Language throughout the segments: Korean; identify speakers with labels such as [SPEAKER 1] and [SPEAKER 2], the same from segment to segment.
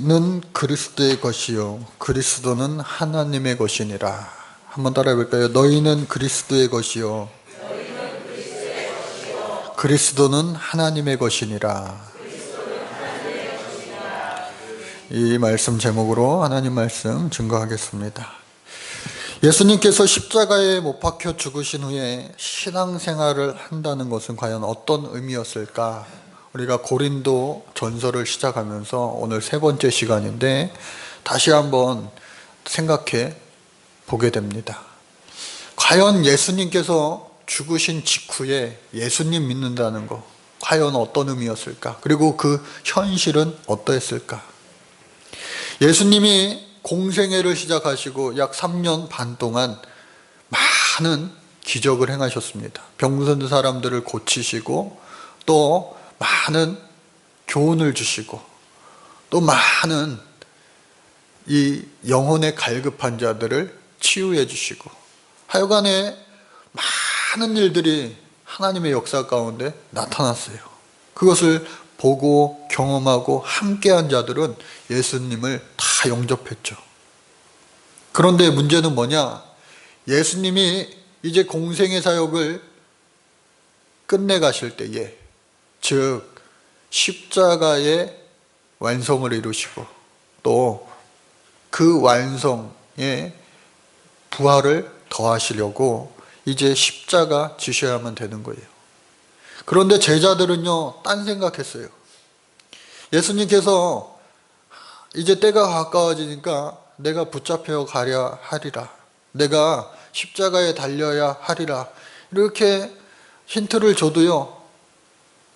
[SPEAKER 1] 너희는 그리스도의 것이요 그리스도는 하나님의 것이니라. 한번 따라해 볼까요? 너희는 그리스도의 것이요 그리스도는 하나님의 것이니라. 이 말씀 제목으로 하나님 말씀 증거하겠습니다. 예수님께서 십자가에 못 박혀 죽으신 후에 신앙생활을 한다는 것은 과연 어떤 의미였을까? 우리가 고린도 전서를 시작하면서 오늘 세 번째 시간인데 다시 한번 생각해 보게 됩니다. 과연 예수님께서 죽으신 직후에 예수님 믿는다는 것, 과연 어떤 의미였을까? 그리고 그 현실은 어떠했을까? 예수님이 공생애를 시작하시고 약 3년 반 동안 많은 기적을 행하셨습니다. 병든 사람들을 고치시고 또 많은 교훈을 주시고 또 많은 이 영혼에 갈급한 자들을 치유해 주시고 하여간에 많은 일들이 하나님의 역사 가운데 나타났어요. 그것을 보고 경험하고 함께한 자들은 예수님을 다 영접했죠. 그런데 문제는 뭐냐? 예수님이 이제 공생의 사역을 끝내 가실 때에, 즉 십자가의 완성을 이루시고 또 그 완성에 부활을 더하시려고 이제 십자가 지셔야만 되는 거예요. 그런데 제자들은요, 딴 생각했어요. 예수님께서 이제 때가 가까워지니까 내가 붙잡혀 가려 하리라, 내가 십자가에 달려야 하리라, 이렇게 힌트를 줘도요,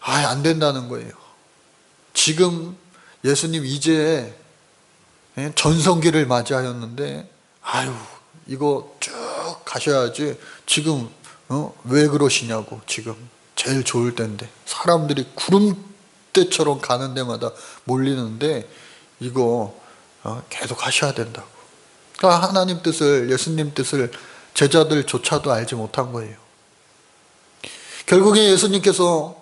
[SPEAKER 1] 안 된다는 거예요. 지금 예수님 이제 전성기를 맞이하였는데 이거 쭉 가셔야지, 지금 왜 그러시냐고. 지금 제일 좋을 때인데 사람들이 구름대처럼 가는 데마다 몰리는데 이거 계속 하셔야 된다고. 그러니까 하나님 뜻을, 예수님 뜻을 제자들조차도 알지 못한 거예요. 결국에 예수님께서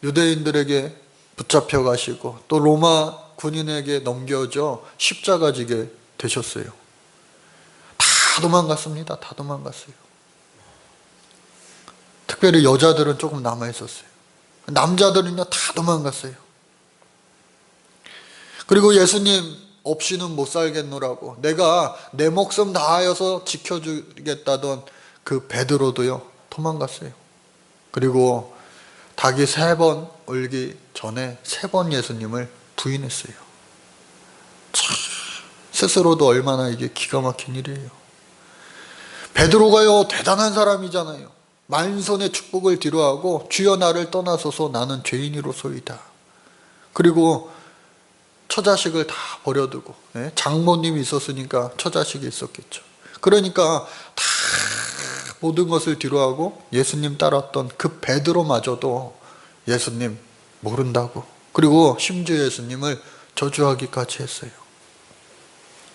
[SPEAKER 1] 유대인들에게 붙잡혀 가시고 또 로마 군인에게 넘겨져 십자가 지게 되셨어요. 다 도망갔습니다. 다 도망갔어요. 특별히 여자들은 조금 남아 있었어요. 남자들은요 다 도망갔어요. 그리고 예수님 없이는 못 살겠노라고, 내가 내 목숨 다하여서 지켜주겠다던 그 베드로도요 도망갔어요. 그리고 닭이 3번 울기 전에 3번 예수님을 부인했어요. 참, 스스로도 얼마나 이게 기가 막힌 일이에요. 베드로가요 대단한 사람이잖아요. 만손의 축복을 뒤로하고 주여 나를 떠나소서 나는 죄인이로소이다. 그리고 처자식을 다 버려두고, 장모님이 있었으니까 처자식이 있었겠죠. 그러니까 다 모든 것을 뒤로하고 예수님 따랐던 그 베드로마저도 예수님 모른다고, 그리고 심지어 예수님을 저주하기까지 했어요.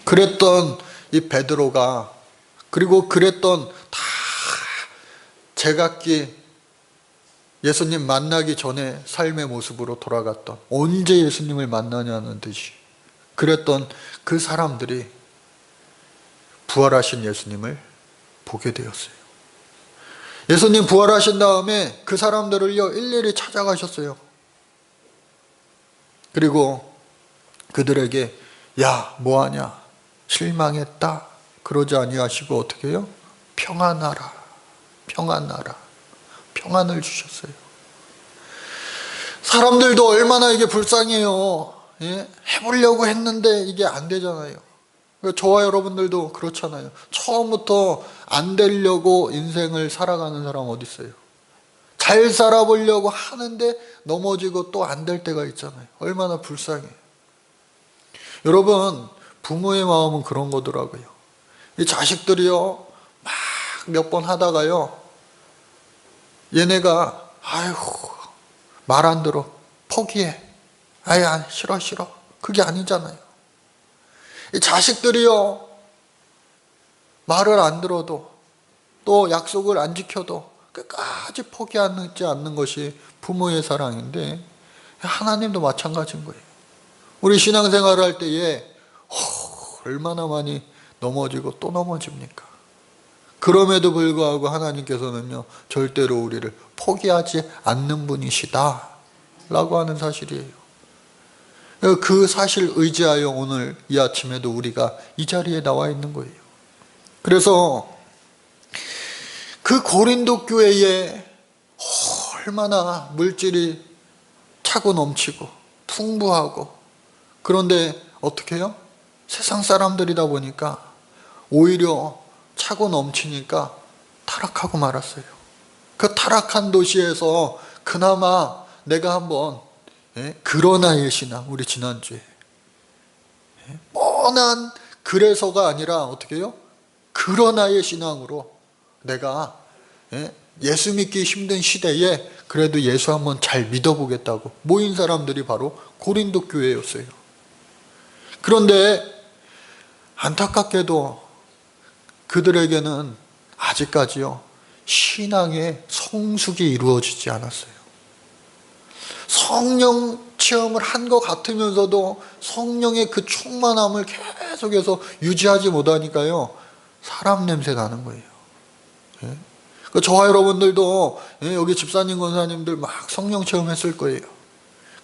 [SPEAKER 1] 그랬던 이 베드로가, 그리고 그랬던 다 제각기 예수님 만나기 전에 삶의 모습으로 돌아갔던, 언제 예수님을 만나냐는 듯이 그랬던 그 사람들이 부활하신 예수님을 보게 되었어요. 예수님 부활하신 다음에 그 사람들을요 일일이 찾아가셨어요. 그리고 그들에게 야 뭐하냐, 실망했다, 그러지 아니하시고 어떻게 해요? 평안하라, 평안하라, 평안을 주셨어요. 사람들도 얼마나 이게 불쌍해요. 해보려고 했는데 이게 안 되잖아요. 저와 여러분들도 그렇잖아요. 처음부터 안 되려고 인생을 살아가는 사람 어디 있어요? 잘 살아보려고 하는데 넘어지고 또 안 될 때가 있잖아요. 얼마나 불쌍해. 여러분, 부모의 마음은 그런 거더라고요. 이 자식들이요 막 몇 번 하다가요 얘네가 말 안 들어, 포기해, 싫어 싫어, 그게 아니잖아요. 이 자식들이요 말을 안 들어도 또 약속을 안 지켜도 끝까지 포기하지 않는 것이 부모의 사랑인데 하나님도 마찬가지인 거예요. 우리 신앙생활을 할 때에 얼마나 많이 넘어지고 또 넘어집니까? 그럼에도 불구하고 하나님께서는요, 절대로 우리를 포기하지 않는 분이시다 라고 하는 사실이에요. 그 사실 의지하여 오늘 이 아침에도 우리가 이 자리에 나와 있는 거예요. 그래서 그 고린도 교회에 얼마나 물질이 차고 넘치고 풍부하고, 그런데 어떻게 해요? 세상 사람들이다 보니까 오히려 차고 넘치니까 타락하고 말았어요. 그 타락한 도시에서 그나마 내가 한번, 그러나의 신앙, 우리 지난주에 뻔한 그래서가 아니라 어떻게 해요? 그러나의 신앙으로 내가 예수 믿기 힘든 시대에 그래도 예수 한번 잘 믿어보겠다고 모인 사람들이 바로 고린도 교회였어요. 그런데 안타깝게도 그들에게는 아직까지요, 신앙의 성숙이 이루어지지 않았어요. 성령 체험을 한 것 같으면서도 성령의 그 충만함을 계속해서 유지하지 못하니까요, 사람 냄새 나는 거예요. 저와 여러분들도 여기 집사님, 권사님들 막 성령 체험했을 거예요.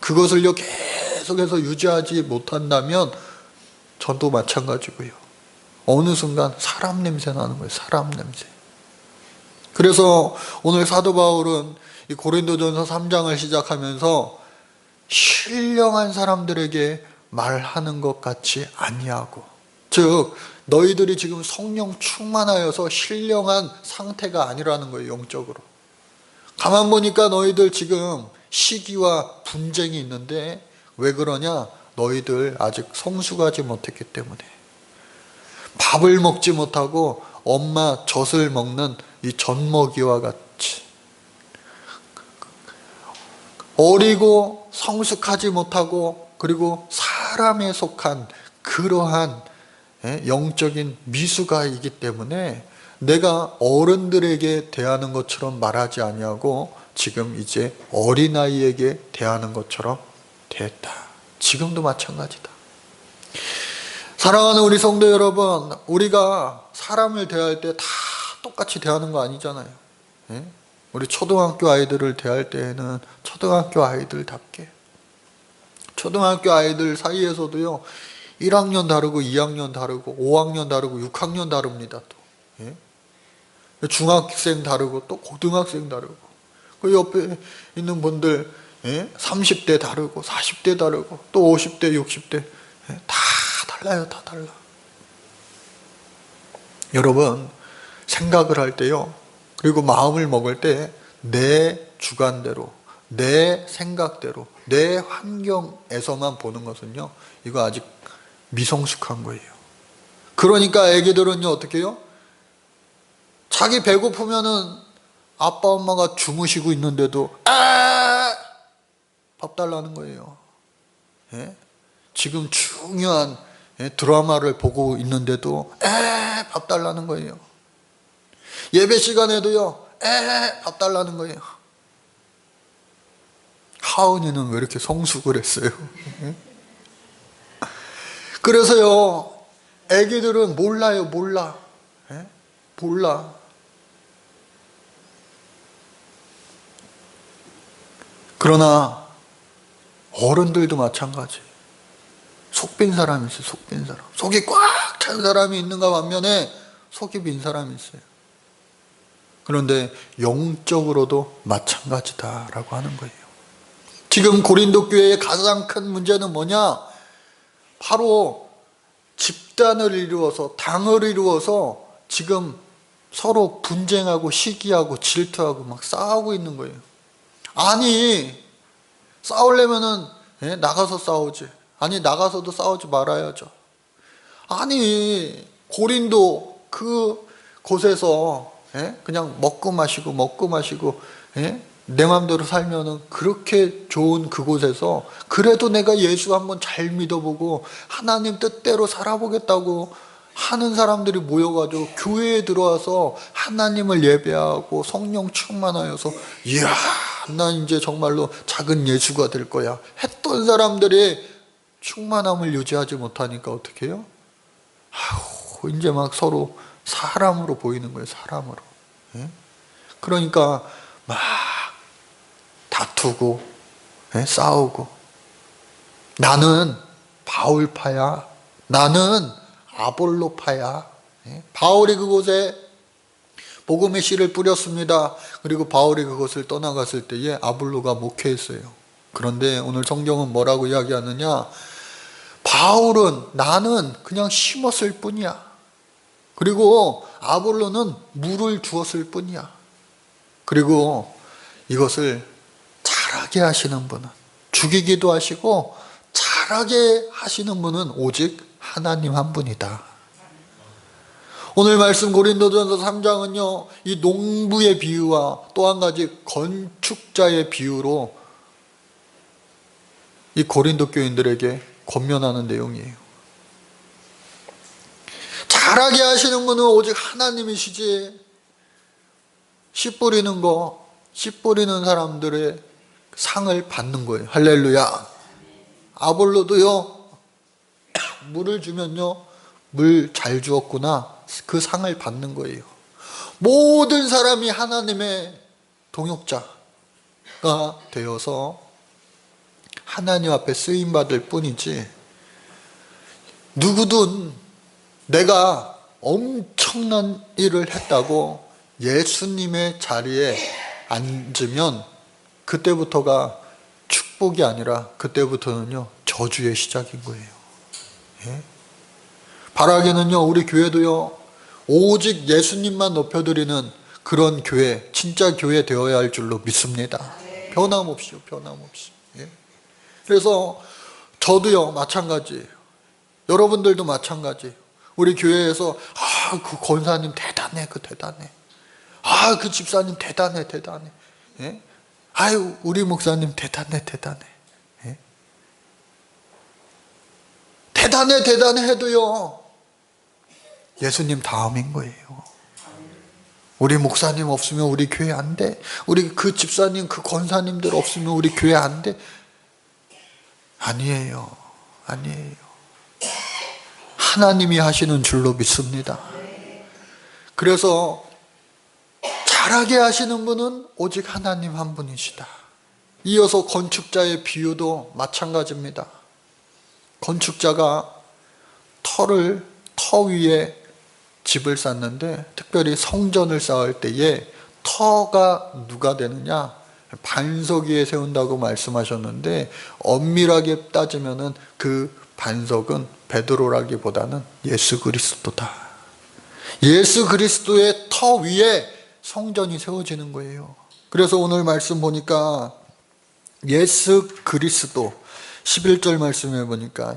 [SPEAKER 1] 그것을요 계속해서 유지하지 못한다면 저도 마찬가지고요. 어느 순간 사람 냄새 나는 거예요. 사람 냄새. 그래서 오늘 사도 바울은 이 고린도전서 3장을 시작하면서 신령한 사람들에게 말하는 것 같이 아니하고, 즉 너희들이 지금 성령 충만하여서 신령한 상태가 아니라는 거예요. 영적으로 가만 보니까 너희들 지금 시기와 분쟁이 있는데 왜 그러냐? 너희들 아직 성숙하지 못했기 때문에. 밥을 먹지 못하고 엄마 젖을 먹는 이 젖먹이와 같이 어리고 성숙하지 못하고, 그리고 사람에 속한 그러한 영적인 미숙아이기 때문에 내가 어른들에게 대하는 것처럼 말하지 아니하고 지금 이제 어린아이에게 대하는 것처럼 대했다. 지금도 마찬가지다. 사랑하는 우리 성도 여러분, 우리가 사람을 대할 때 다 똑같이 대하는 거 아니잖아요. 우리 초등학교 아이들을 대할 때에는 초등학교 아이들답게, 초등학교 아이들 사이에서도요 1학년 다르고 2학년 다르고 5학년 다르고 6학년 다릅니다. 또 중학생 다르고 또 고등학생 다르고, 그 옆에 있는 분들 30대 다르고 40대 다르고 또 50대 60대 다 달라요. 다 달라. 여러분, 생각을 할 때요, 그리고 마음을 먹을 때 내 주관대로, 내 생각대로, 내 환경에서만 보는 것은요, 이거 아직 미성숙한 거예요. 그러니까 애기들은요 어떻게 해요? 자기 배고프면은 아빠 엄마가 주무시고 있는데도 밥 달라는 거예요. 지금 중요한 드라마를 보고 있는데도 밥 달라는 거예요. 예배 시간에도요 밥 달라는 거예요. 하은이는 왜 이렇게 성숙을 했어요? 그래서요 애기들은 몰라요. 몰라. 그러나 어른들도 마찬가지. 속 빈 사람이 있어요. 속 빈 사람. 속이 꽉 찬 사람이 있는가 반면에 속이 빈 사람이 있어요. 그런데 영적으로도 마찬가지다라고 하는 거예요. 지금 고린도 교회의 가장 큰 문제는 뭐냐? 바로 집단을 이루어서, 당을 이루어서 지금 서로 분쟁하고 시기하고 질투하고 막 싸우고 있는 거예요. 아니, 싸우려면은 나가서 싸우지. 아니, 나가서도 싸우지 말아야죠. 아니, 고린도 그 곳에서 그냥 먹고 마시고 내 맘대로 살면은 그렇게 좋은 그곳에서 그래도 내가 예수 한번 잘 믿어보고 하나님 뜻대로 살아보겠다고 하는 사람들이 모여가지고 교회에 들어와서 하나님을 예배하고 성령 충만하여서 이야 난 이제 정말로 작은 예수가 될 거야 했던 사람들이 충만함을 유지하지 못하니까 어떻게 해요? 아우, 이제 막 서로 사람으로 보이는 거예요. 사람으로. 예? 그러니까 막 다투고, 예? 싸우고, 나는 바울파야, 나는 아볼로파야. 예? 바울이 그곳에 복음의 씨를 뿌렸습니다. 그리고 바울이 그것을 떠나갔을 때에 아볼로가 목회했어요. 그런데 오늘 성경은 뭐라고 이야기하느냐? 바울은, 나는 그냥 심었을 뿐이야. 그리고 아볼로는 물을 주었을 뿐이야. 그리고 이것을 자라게 하시는 분은, 죽이기도 하시고 자라게 하시는 분은 오직 하나님 한 분이다. 오늘 말씀 고린도전서 3장은요, 이 농부의 비유와 또 한 가지 건축자의 비유로 이 고린도 교인들에게 권면하는 내용이에요. 자라게 하시는 분은 오직 하나님이시지, 씨 뿌리는 거, 씨 뿌리는 사람들의 상을 받는 거예요. 할렐루야. 아볼로도요, 물을 주면요, 물 잘 주었구나, 그 상을 받는 거예요. 모든 사람이 하나님의 동역자가 되어서 하나님 앞에 쓰임받을 뿐이지, 누구든 내가 엄청난 일을 했다고 예수님의 자리에 앉으면 그때부터가 축복이 아니라 그때부터는요, 저주의 시작인 거예요. 예? 바라기는요, 우리 교회도요, 오직 예수님만 높여드리는 그런 교회, 진짜 교회 되어야 할 줄로 믿습니다. 변함없이요, 변함없이. 예? 그래서 저도요, 마찬가지예요. 여러분들도 마찬가지예요. 우리 교회에서 그 권사님 대단해, 그 대단해. 그 집사님 대단해, 대단해. 예? 아유, 우리 목사님 대단해, 대단해. 예? 대단해, 대단해 해도요, 예수님 다음인 거예요. 우리 목사님 없으면 우리 교회 안 돼. 우리 그 집사님, 그 권사님들 없으면 우리 교회 안 돼. 아니에요. 아니에요. 하나님이 하시는 줄로 믿습니다. 그래서 자라게 하시는 분은 오직 하나님 한 분이시다. 이어서 건축자의 비유도 마찬가지입니다. 건축자가 터 위에 집을 쌓는데, 특별히 성전을 쌓을 때에 터가 누가 되느냐? 반석 위에 세운다고 말씀하셨는데, 엄밀하게 따지면은 그 반석은 베드로라기보다는 예수 그리스도다. 예수 그리스도의 터 위에 성전이 세워지는 거예요. 그래서 오늘 말씀 보니까 예수 그리스도 11절 말씀해 보니까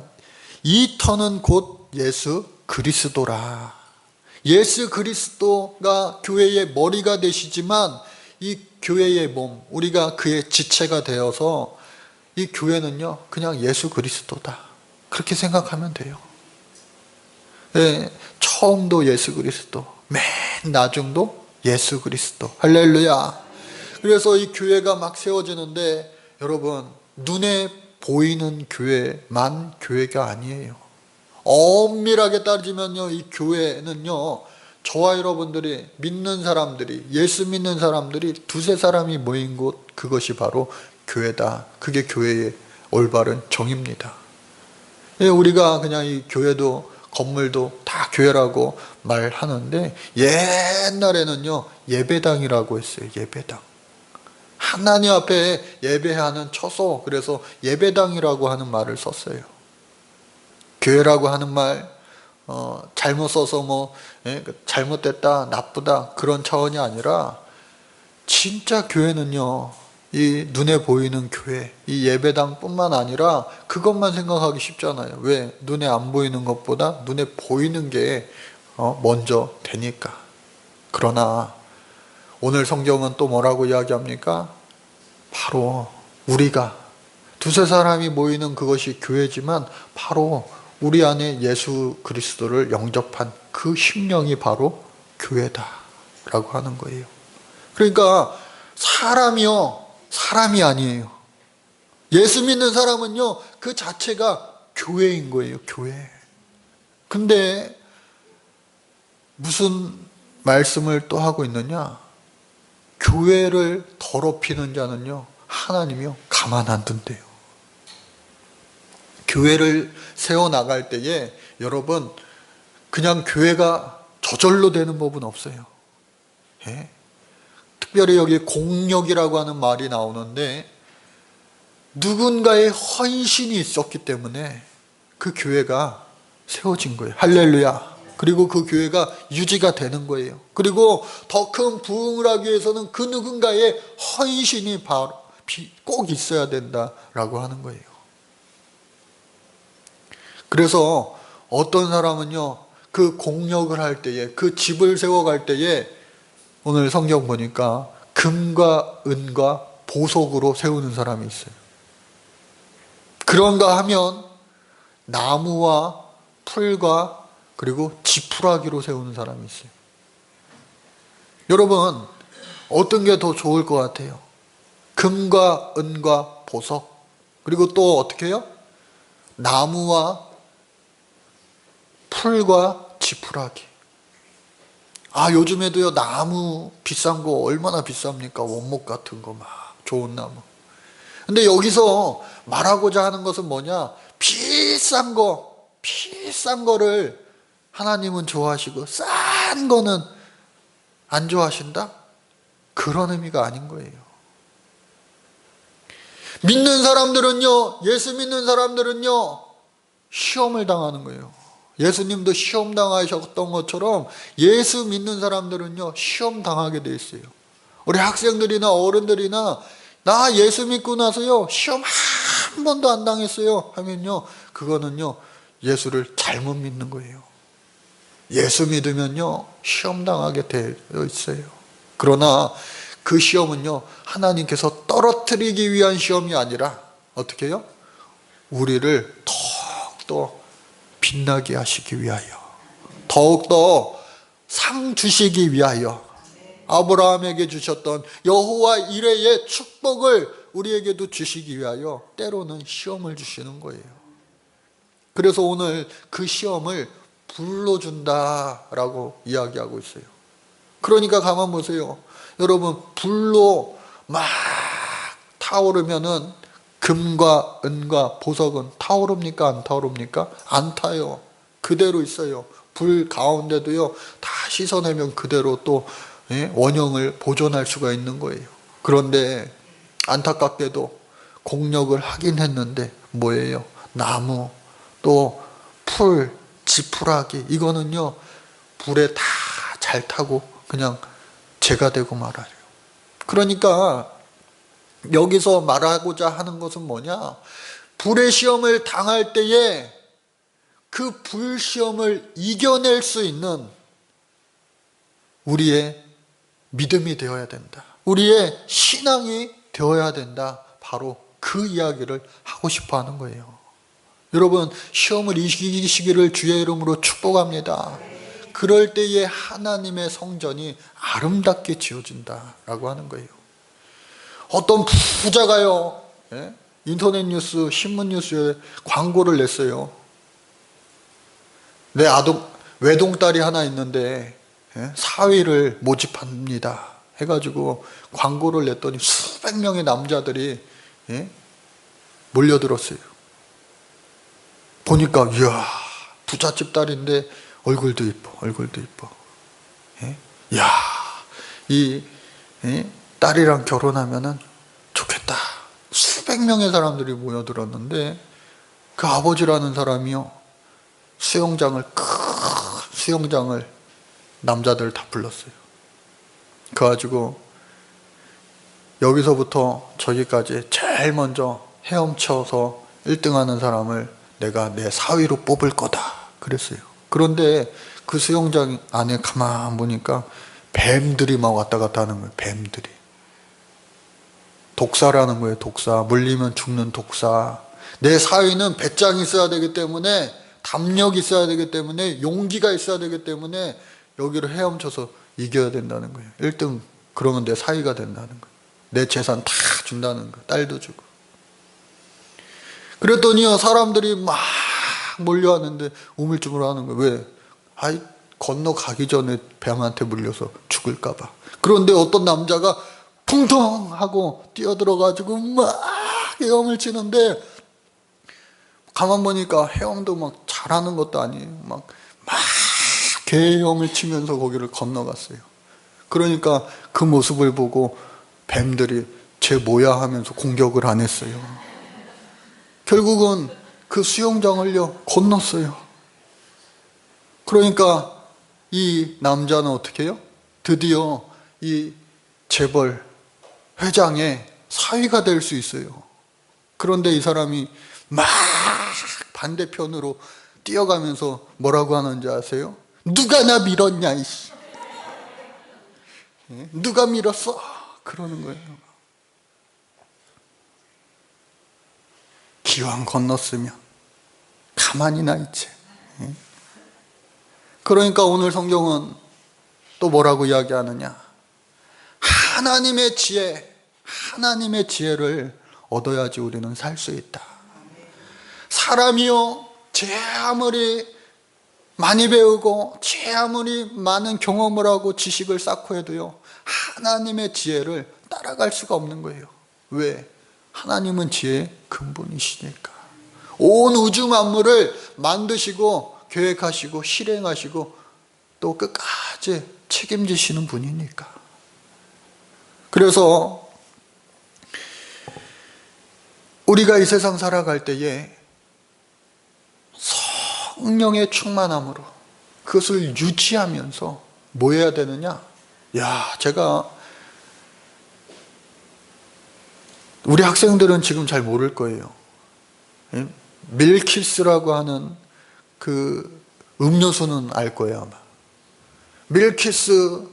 [SPEAKER 1] 이 터는 곧 예수 그리스도라. 예수 그리스도가 교회의 머리가 되시지만 이 교회의 몸, 우리가 그의 지체가 되어서 이 교회는요, 그냥 예수 그리스도다. 그렇게 생각하면 돼요. 네, 처음도 예수 그리스도, 맨 나중도 예수 그리스도. 할렐루야. 그래서 이 교회가 막 세워지는데, 여러분, 눈에 보이는 교회만 교회가 아니에요. 엄밀하게 따지면요, 이 교회는요, 저와 여러분들이 믿는 사람들이, 예수 믿는 사람들이 두세 사람이 모인 곳, 그것이 바로 교회다. 그게 교회의 올바른 정의입니다. 우리가 그냥 이 교회도 건물도 다 교회라고 말하는데, 옛날에는요, 예배당이라고 했어요. 예배당. 하나님 앞에 예배하는 처소, 그래서 예배당이라고 하는 말을 썼어요. 교회라고 하는 말 잘못 써서 잘못됐다, 나쁘다, 그런 차원이 아니라, 진짜 교회는요, 이 눈에 보이는 교회, 이 예배당뿐만 아니라 그것만 생각하기 쉽잖아요. 왜? 눈에 안 보이는 것보다 눈에 보이는 게 먼저 되니까. 그러나 오늘 성경은 또 뭐라고 이야기합니까? 바로 우리가 두세 사람이 모이는 그것이 교회지만, 바로 우리 안에 예수 그리스도를 영접한 그 심령이 바로 교회다라고 하는 거예요. 그러니까 사람이 아니에요. 예수 믿는 사람은요, 그 자체가 교회인 거예요, 교회. 근데 무슨 말씀을 또 하고 있느냐? 교회를 더럽히는 자는요, 하나님이요, 가만 안 둔대요. 교회를 세워나갈 때에 여러분, 그냥 교회가 저절로 되는 법은 없어요. 예? 특별히 여기 공력이라고 하는 말이 나오는데, 누군가의 헌신이 있었기 때문에 그 교회가 세워진 거예요. 할렐루야. 그리고 그 교회가 유지가 되는 거예요. 그리고 더 큰 부흥을 하기 위해서는 그 누군가의 헌신이 바로 꼭 있어야 된다라고 하는 거예요. 그래서 어떤 사람은요, 그 공력을 할 때에, 그 집을 세워갈 때에, 오늘 성경 보니까 금과 은과 보석으로 세우는 사람이 있어요. 그런가 하면 나무와 풀과 그리고 지푸라기로 세우는 사람이 있어요. 여러분, 어떤 게 더 좋을 것 같아요? 금과 은과 보석, 그리고 또 어떻게 해요? 나무와 풀과 지푸라기. 요즘에도요, 나무 비싼 거 얼마나 비쌉니까? 원목 같은 거 막 좋은 나무. 근데 여기서 말하고자 하는 것은 뭐냐? 비싼 거를 하나님은 좋아하시고 싼 거는 안 좋아하신다? 그런 의미가 아닌 거예요. 믿는 사람들은요, 예수 믿는 사람들은요, 시험을 당하는 거예요. 예수님도 시험 당하셨던 것처럼 예수 믿는 사람들은요, 시험 당하게 돼 있어요. 우리 학생들이나 어른들이나 나 예수 믿고 나서요, 시험 한 번도 안 당했어요 하면요, 그거는요, 예수를 잘못 믿는 거예요. 예수 믿으면요, 시험 당하게 되어 있어요. 그러나 그 시험은요, 하나님께서 떨어뜨리기 위한 시험이 아니라 어떻게 해요? 우리를 더욱더 빛나게 하시기 위하여, 더욱더 상 주시기 위하여, 아브라함에게 주셨던 여호와 이레의 축복을 우리에게도 주시기 위하여 때로는 시험을 주시는 거예요. 그래서 오늘 그 시험을 불로 준다라고 이야기하고 있어요. 그러니까 가만 보세요. 여러분, 불로 막 타오르면은 금과 은과 보석은 타오릅니까? 안 타오릅니까? 안 타요. 그대로 있어요. 불 가운데도요, 다 씻어내면 그대로 또 원형을 보존할 수가 있는 거예요. 그런데 안타깝게도 공력을 하긴 했는데 뭐예요? 나무, 또 풀, 지푸라기, 이거는요, 불에 다 잘 타고 그냥 재가 되고 말아요. 그러니까 여기서 말하고자 하는 것은 뭐냐? 불의 시험을 당할 때에 그 불시험을 이겨낼 수 있는 우리의 믿음이 되어야 된다. 우리의 신앙이 되어야 된다. 바로 그 이야기를 하고 싶어 하는 거예요. 여러분, 시험을 이기시기를 주의 이름으로 축복합니다. 그럴 때에 하나님의 성전이 아름답게 지어진다라고 하는 거예요. 어떤 부자가요, 인터넷 뉴스, 신문 뉴스에 광고를 냈어요. 내 외동딸이 하나 있는데 사위를 모집합니다 해가지고 광고를 냈더니 수백 명의 남자들이 몰려들었어요. 보니까 이야, 부잣집 딸인데 얼굴도 이뻐. 이야, 이 딸이랑 결혼하면은 좋겠다. 수백 명의 사람들이 모여들었는데 그 아버지라는 사람이요, 수영장을 남자들 다 불렀어요. 그래가지고 여기서부터 저기까지 제일 먼저 헤엄쳐서 1등 하는 사람을 내가 내 사위로 뽑을 거다 그랬어요. 그런데 그 수영장 안에 가만 보니까 뱀들이 막 왔다 갔다 하는 거예요. 뱀들이. 독사라는 거예요. 독사. 물리면 죽는 독사. 내 사위는 배짱이 있어야 되기 때문에, 담력이 있어야 되기 때문에, 용기가 있어야 되기 때문에 여기를 헤엄쳐서 이겨야 된다는 거예요. 1등 그러면 내 사위가 된다는 거예요. 내 재산 다 준다는 거예요. 딸도 주고. 그랬더니요, 사람들이 막 몰려왔는데 우물쭈물 하는 거예요. 왜? 아이, 건너가기 전에 뱀한테 물려서 죽을까봐. 그런데 어떤 남자가 풍덩 하고 뛰어들어가지고 막 헤엄을 치는데, 가만 보니까 헤엄도 막 잘하는 것도 아니에요. 막 개헤엄을 치면서 거기를 건너갔어요. 그러니까 그 모습을 보고 뱀들이 쟤 뭐야 하면서 공격을 안 했어요. 결국은 그 수영장을요 건넜어요. 그러니까 이 남자는 어떻게 해요? 드디어 이 재벌 회장의 사위가 될 수 있어요. 그런데 이 사람이 막 반대편으로 뛰어가면서 뭐라고 하는지 아세요? 누가 나 밀었냐 이씨. 누가 밀었어? 그러는 거예요. 기왕 건넜으면 가만히 나 있지. 그러니까 오늘 성경은 또 뭐라고 이야기하느냐? 하나님의 지혜, 하나님의 지혜를 얻어야지 우리는 살 수 있다. 사람이요, 제 아무리 많이 배우고 제 아무리 많은 경험을 하고 지식을 쌓고 해도요, 하나님의 지혜를 따라갈 수가 없는 거예요. 왜? 하나님은 지혜의 근본이시니까. 온 우주 만물을 만드시고 계획하시고 실행하시고 또 끝까지 책임지시는 분이니까. 그래서 우리가 이 세상 살아갈 때에 성령의 충만함으로 그것을 유지하면서 뭐 해야 되느냐? 제가 우리 학생들은 지금 잘 모를 거예요. 밀키스라고 하는 그 음료수는 알 거예요, 아마. 밀키스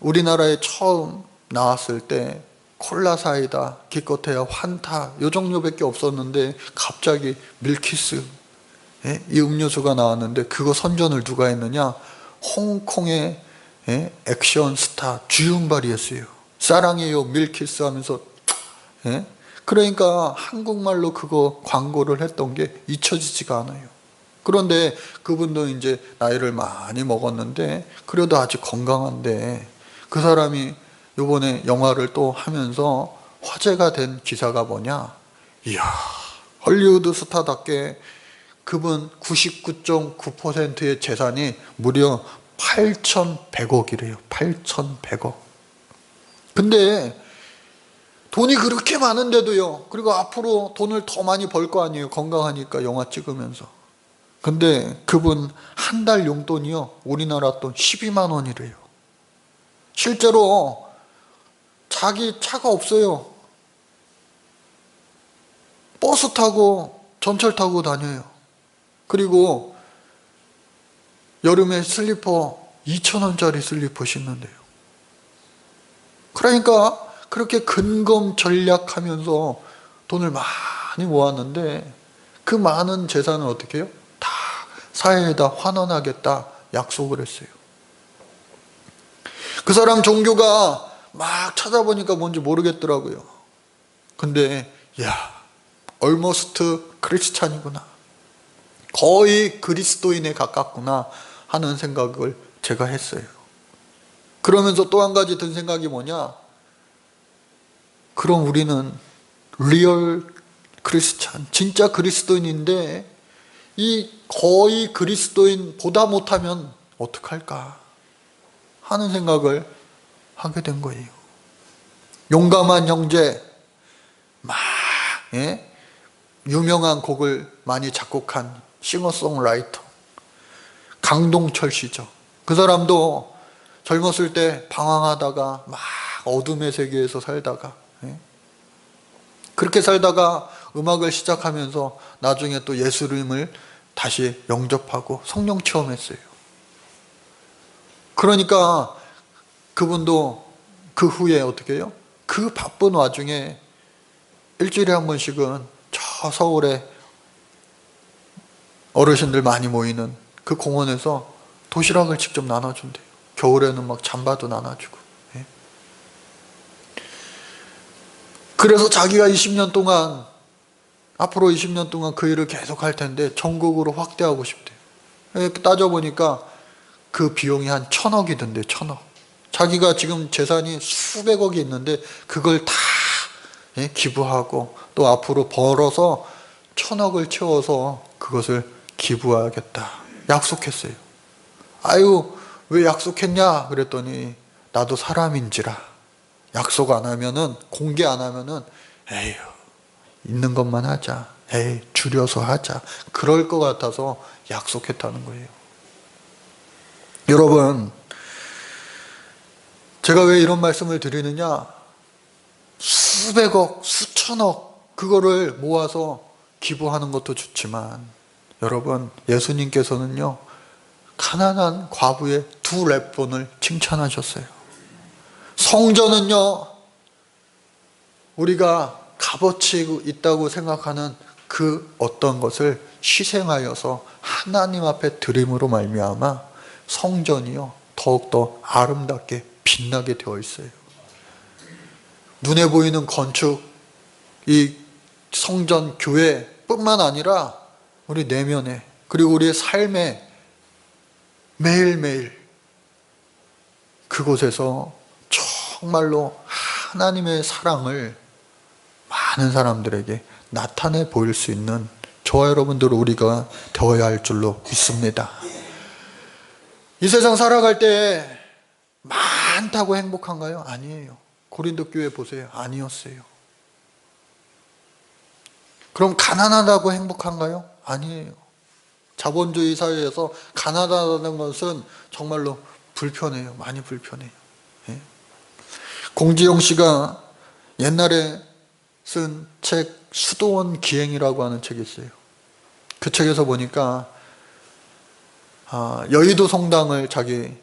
[SPEAKER 1] 우리나라에 처음 나왔을 때 콜라 사이다, 기껏해야 환타 요 종류밖에 없었는데 갑자기 밀키스 이 음료수가 나왔는데 그거 선전을 누가 했느냐? 홍콩의 액션 스타 주윤발이 했어요. 사랑해요 밀키스 하면서. 그러니까 한국말로 그거 광고를 했던 게 잊혀지지가 않아요. 그런데 그분도 이제 나이를 많이 먹었는데 그래도 아직 건강한데, 그 사람이 이번에 영화를 또 하면서 화제가 된 기사가 뭐냐? 이야, 헐리우드 스타답게 그분 99.9%의 재산이 무려 8,100억이래요. 8,100억. 근데 돈이 그렇게 많은데도요, 그리고 앞으로 돈을 더 많이 벌 거 아니에요. 건강하니까 영화 찍으면서. 근데 그분 한 달 용돈이요, 우리나라 돈 12만 원이래요. 실제로 자기 차가 없어요. 버스 타고 전철 타고 다녀요. 그리고 여름에 슬리퍼 2,000원짜리 슬리퍼 신는데요. 그러니까 그렇게 근검전략하면서 돈을 많이 모았는데 그 많은 재산을 어떻게 해요? 다 사회에다 환원하겠다 약속을 했어요. 그 사람 종교가 막 찾아보니까 뭔지 모르겠더라고요. 근데 almost 크리스찬이구나, 거의 그리스도인에 가깝구나 하는 생각을 제가 했어요. 그러면서 또 한 가지 든 생각이 뭐냐? 그럼 우리는 리얼 크리스찬, 진짜 그리스도인인데 이 거의 그리스도인보다 못하면 어떡할까 하는 생각을 하게 된 거예요. 용감한 형제, 막 유명한 곡을 많이 작곡한 싱어송라이터 강동철 씨죠. 그 사람도 젊었을 때 방황하다가 막 어둠의 세계에서 살다가 그렇게 살다가 음악을 시작하면서 나중에 또 예수님을 다시 영접하고 성령 체험했어요. 그러니까 그분도 그 후에 어떻게 해요? 그 바쁜 와중에 일주일에 한 번씩은 저 서울에 어르신들 많이 모이는 그 공원에서 도시락을 직접 나눠준대요. 겨울에는 막 잠바도 나눠주고. 그래서 자기가 20년 동안 앞으로 20년 동안 그 일을 계속 할 텐데 전국으로 확대하고 싶대요. 따져보니까 그 비용이 한 1,000억이 든대요. 1,000억. 자기가 지금 재산이 수백억이 있는데 그걸 다 기부하고 또 앞으로 벌어서 1,000억을 채워서 그것을 기부하겠다 약속했어요. 아유, 왜 약속했냐 그랬더니 나도 사람인지라 약속 안 하면은, 공개 안 하면은 에휴 있는 것만 하자, 에이 줄여서 하자, 그럴 것 같아서 약속했다는 거예요. 여러분, 제가 왜 이런 말씀을 드리느냐, 수백억, 수천억 그거를 모아서 기부하는 것도 좋지만 여러분, 예수님께서는요 가난한 과부의 2렙돈을 칭찬하셨어요. 성전은요 우리가 값어치 있다고 생각하는 그 어떤 것을 희생하여서 하나님 앞에 드림으로 말미암아 성전이요 더욱더 아름답게 빛나게 되어 있어요. 눈에 보이는 건축, 이 성전, 교회뿐만 아니라 우리 내면에, 그리고 우리의 삶에 매일매일 그곳에서 정말로 하나님의 사랑을 많은 사람들에게 나타내 보일 수 있는 저와 여러분들 우리가 되어야 할 줄로 믿습니다. 이 세상 살아갈 때 많다고 행복한가요? 아니에요. 고린도 교회 보세요. 아니었어요. 그럼 가난하다고 행복한가요? 아니에요. 자본주의 사회에서 가난하다는 것은 정말로 불편해요. 많이 불편해요. 예? 공지영 씨가 옛날에 쓴 책 수도원 기행이라고 하는 책이 있어요. 그 책에서 보니까 여의도 성당을 자기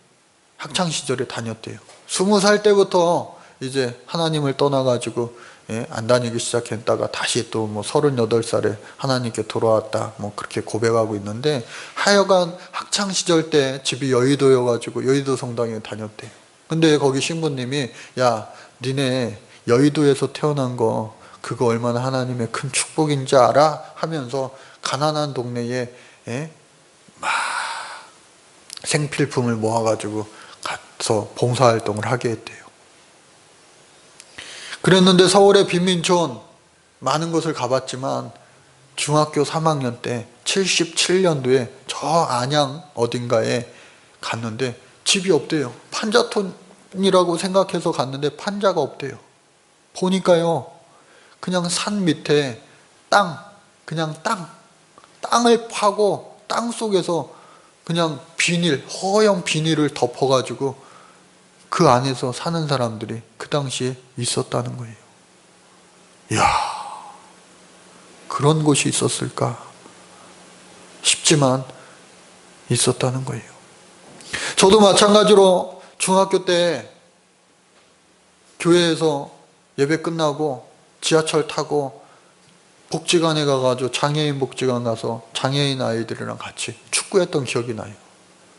[SPEAKER 1] 학창시절에 다녔대요. 20살 때부터 이제 하나님을 떠나가지고 안 다니기 시작했다가 다시 또 뭐 38살에 하나님께 돌아왔다 뭐 그렇게 고백하고 있는데, 하여간 학창시절 때 집이 여의도여가지고 여의도 성당에 다녔대요. 근데 거기 신부님이 야 니네 여의도에서 태어난 거 그거 얼마나 하나님의 큰 축복인지 알아? 하면서 가난한 동네에 막 생필품을 모아가지고 가서 봉사활동을 하게 했대요. 그랬는데 서울의 빈민촌 많은 곳을 가봤지만 중학교 3학년 때 77년도에 저 안양 어딘가에 갔는데 집이 없대요. 판자촌이라고 생각해서 갔는데 판자가 없대요. 보니까요 그냥 산 밑에 그냥 땅을 파고 땅 속에서 그냥 허영 비닐을 덮어가지고 그 안에서 사는 사람들이 그 당시에 있었다는 거예요. 이야, 그런 곳이 있었을까 싶지만 있었다는 거예요. 저도 마찬가지로 중학교 때 교회에서 예배 끝나고 지하철 타고 복지관에 가가지고 장애인 복지관 가서 장애인 아이들이랑 같이 축구했던 기억이 나요.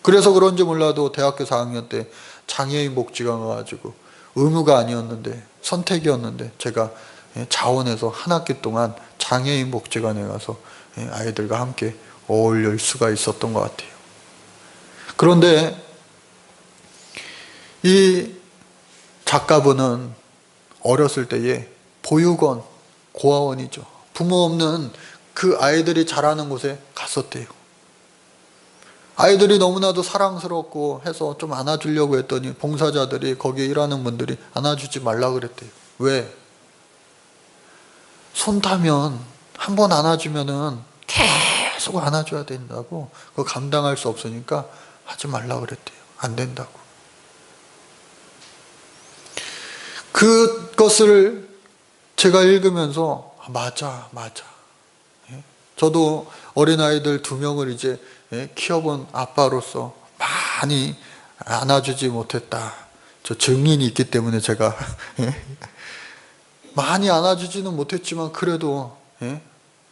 [SPEAKER 1] 그래서 그런지 몰라도 대학교 4학년 때 장애인 복지관 가가지고 의무가 아니었는데 선택이었는데 제가 자원해서 한 학기 동안 장애인 복지관에 가서 아이들과 함께 어울릴 수가 있었던 것 같아요. 그런데 이 작가분은 어렸을 때에 보육원, 고아원이죠. 부모 없는 그 아이들이 자라는 곳에 갔었대요. 아이들이 너무나도 사랑스럽고 해서 좀 안아주려고 했더니 봉사자들이, 거기에 일하는 분들이 안아주지 말라 그랬대요. 왜? 손 타면 한 번 안아주면은 계속 안아줘야 된다고, 그거 감당할 수 없으니까 하지 말라 그랬대요. 안 된다고. 그것을 제가 읽으면서 맞아. 저도 어린아이들 2명을 이제 키워본 아빠로서 많이 안아주지 못했다. 저 증인이 있기 때문에 제가 많이 안아주지는 못했지만 그래도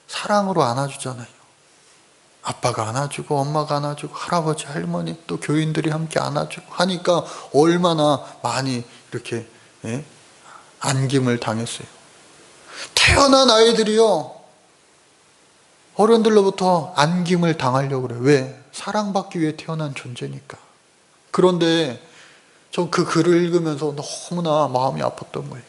[SPEAKER 1] 사랑으로 안아주잖아요. 아빠가 안아주고 엄마가 안아주고 할아버지 할머니 또 교인들이 함께 안아주고 하니까 얼마나 많이 이렇게 안김을 당했어요. 태어난 아이들이요 어른들로부터 안김을 당하려고 그래요. 왜? 사랑받기 위해 태어난 존재니까. 그런데 전 그 글을 읽으면서 너무나 마음이 아팠던 거예요.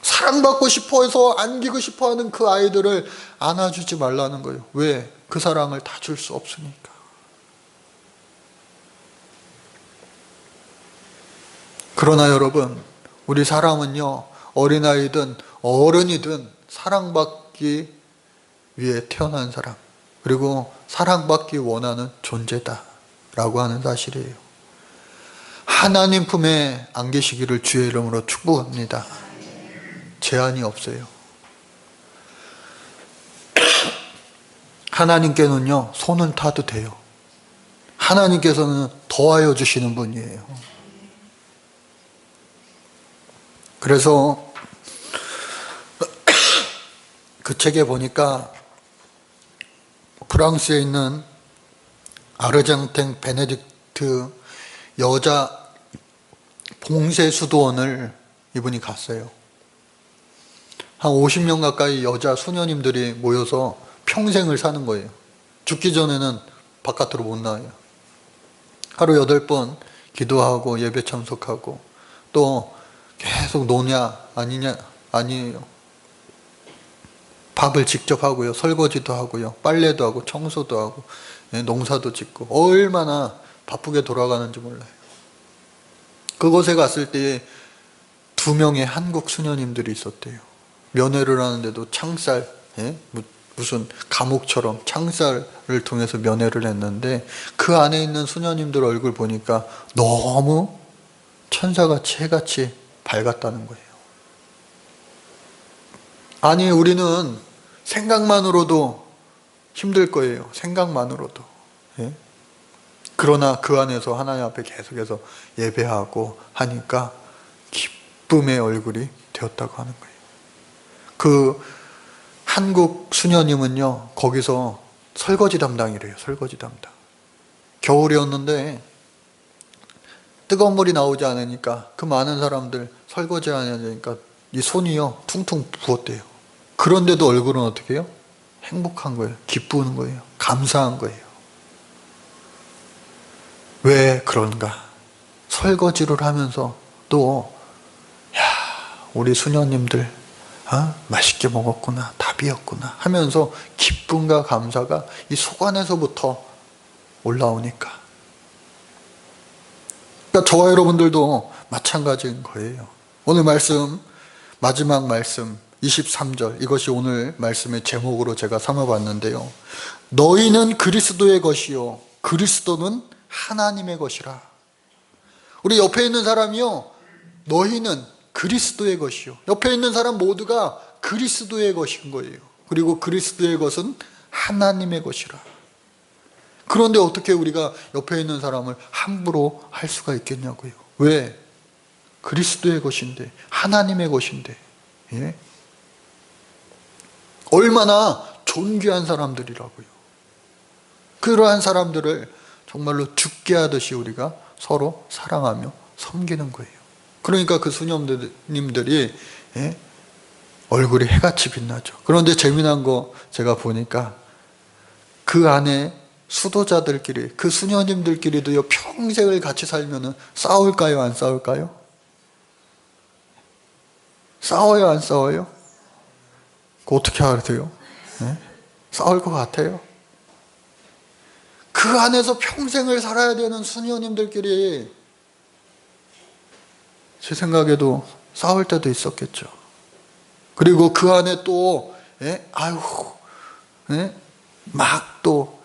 [SPEAKER 1] 사랑받고 싶어 해서 안기고 싶어 하는 그 아이들을 안아주지 말라는 거예요. 왜? 그 사랑을 다 줄 수 없으니까. 그러나 여러분, 우리 사람은요, 어린아이든 어른이든 사랑받기 위해 태어난 사람, 그리고 사랑받기 원하는 존재다 라고 하는 사실이에요. 하나님 품에 안기시기를 주의 이름으로 축복합니다. 제한이 없어요. 하나님께는요, 손을 타도 돼요. 하나님께서는 더하여 주시는 분이에요. 그래서 그 책에 보니까 프랑스에 있는 아르쟁탱 베네딕트 여자 봉쇄 수도원을 이분이 갔어요. 한 50명 가까이 여자 수녀님들이 모여서 평생을 사는 거예요. 죽기 전에는 바깥으로 못 나와요. 하루 8번 기도하고 예배 참석하고 또 계속 노냐 아니냐 아니에요. 밥을 직접 하고요. 설거지도 하고요. 빨래도 하고 청소도 하고 농사도 짓고 얼마나 바쁘게 돌아가는지 몰라요. 그곳에 갔을 때 2명의 한국 수녀님들이 있었대요. 면회를 하는데도 창살, 무슨 감옥처럼 창살을 통해서 면회를 했는데 그 안에 있는 수녀님들 얼굴 보니까 너무 천사같이 해같이 밝았다는 거예요. 아니, 우리는 생각만으로도 힘들 거예요. 생각만으로도. 그러나 그 안에서 하나님 앞에 계속해서 예배하고 하니까 기쁨의 얼굴이 되었다고 하는 거예요. 그 한국 수녀님은요, 거기서 설거지 담당이래요. 설거지 담당. 겨울이었는데 뜨거운 물이 나오지 않으니까 그 많은 사람들 설거지 하니까 이 손이요 퉁퉁 부었대요. 그런데도 얼굴은 어떻게 해요? 행복한 거예요. 기쁘는 거예요. 감사한 거예요. 왜 그런가? 설거지를 하면서 또 우리 수녀님들 맛있게 먹었구나, 답이었구나 하면서 기쁨과 감사가 이 속 안에서부터 올라오니까. 그러니까 저와 여러분들도 마찬가지인 거예요. 오늘 말씀, 마지막 말씀 23절, 이것이 오늘 말씀의 제목으로 제가 삼아봤는데요. 너희는 그리스도의 것이요 그리스도는 하나님의 것이라. 우리 옆에 있는 사람이요, 너희는 그리스도의 것이요. 옆에 있는 사람 모두가 그리스도의 것인 거예요. 그리고 그리스도의 것은 하나님의 것이라. 그런데 어떻게 우리가 옆에 있는 사람을 함부로 할 수가 있겠냐고요. 왜? 그리스도의 것인데, 하나님의 것인데. 얼마나 존귀한 사람들이라고요. 그러한 사람들을 정말로 죽게 하듯이 우리가 서로 사랑하며 섬기는 거예요. 그러니까 그 수녀님들이 얼굴이 해같이 빛나죠. 그런데 재미난 거 제가 보니까 그 안에 수도자들끼리, 그 수녀님들끼리도요 평생을 같이 살면은 싸울까요, 안 싸울까요? 싸워요, 안 싸워요? 어떻게 알아요? 싸울 것 같아요. 그 안에서 평생을 살아야 되는 수녀님들끼리 제 생각에도 싸울 때도 있었겠죠. 그리고 그 안에 또 막 또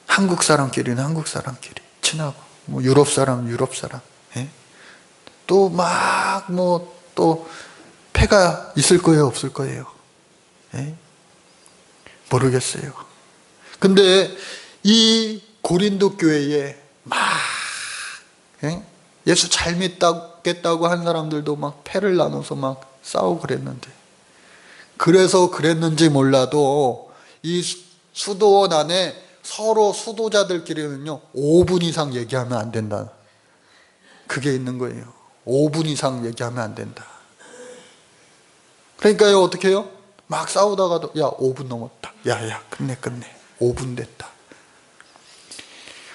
[SPEAKER 1] 한국 사람끼리는 한국 사람끼리 친하고, 뭐 유럽 사람 유럽 사람, 또 막 뭐 또 패가 있을 거예요, 없을 거예요? 모르겠어요. 근데 이 고린도 교회에 막 예수 잘 믿겠다고 한 사람들도 막 패를 나눠서 막 싸우고 그랬는데, 그래서 그랬는지 몰라도 이 수도원 안에 서로 수도자들끼리는요 5분 이상 얘기하면 안 된다, 그게 있는 거예요. 5분 이상 얘기하면 안 된다. 그러니까요 어떻게 해요? 막 싸우다가도 야 5분 넘었다. 야야 끝내 5분 됐다.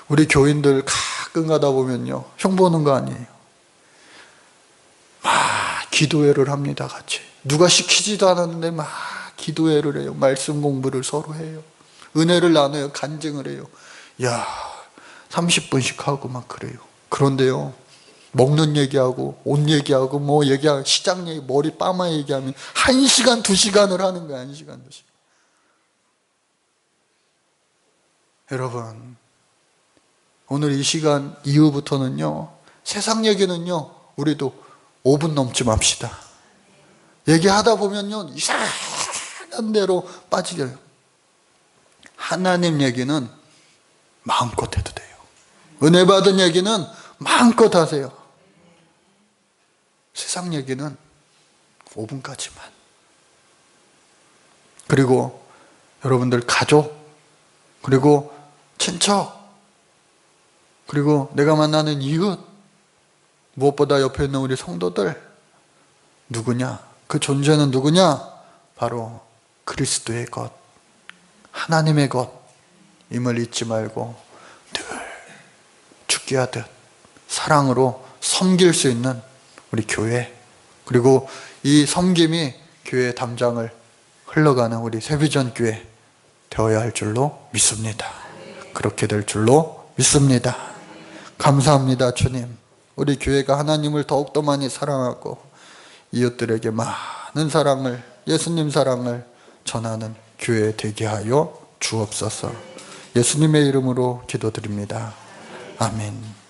[SPEAKER 1] 우리 교인들 가끔 가다 보면요, 형 보는 거 아니에요. 막 기도회를 합니다. 같이 누가 시키지도 않았는데 막 기도회를 해요. 말씀 공부를 서로 해요. 은혜를 나눠요. 간증을 해요. 야 30분씩 하고 막 그래요. 그런데요, 먹는 얘기하고 옷 얘기하고 뭐 얘기하고 시장 얘기, 머리 빠마 얘기하면 1시간 2시간을 하는 거야. 1시간 2시간. 여러분, 오늘 이 시간 이후부터는요, 세상 얘기는요 우리도 5분 넘지 맙시다. 얘기하다 보면요 이상한 데로 빠지게 해요. 하나님 얘기는 마음껏 해도 돼요. 은혜 받은 얘기는 마음껏 하세요. 세상 얘기는 5분까지만. 그리고 여러분들 가족, 그리고 친척, 그리고 내가 만나는 이웃, 무엇보다 옆에 있는 우리 성도들, 누구냐? 그 존재는 누구냐? 바로 그리스도의 것, 하나님의 것임을 잊지 말고 늘 죽게 하듯 사랑으로 섬길 수 있는 우리 교회, 그리고 이 섬김이 교회의 담장을 흘러가는 우리 세비전 교회 되어야 할 줄로 믿습니다. 그렇게 될 줄로 믿습니다. 감사합니다. 주님, 우리 교회가 하나님을 더욱더 많이 사랑하고 이웃들에게 많은 사랑을, 예수님 사랑을 전하는 교회 되게 하여 주옵소서. 예수님의 이름으로 기도드립니다. 아멘.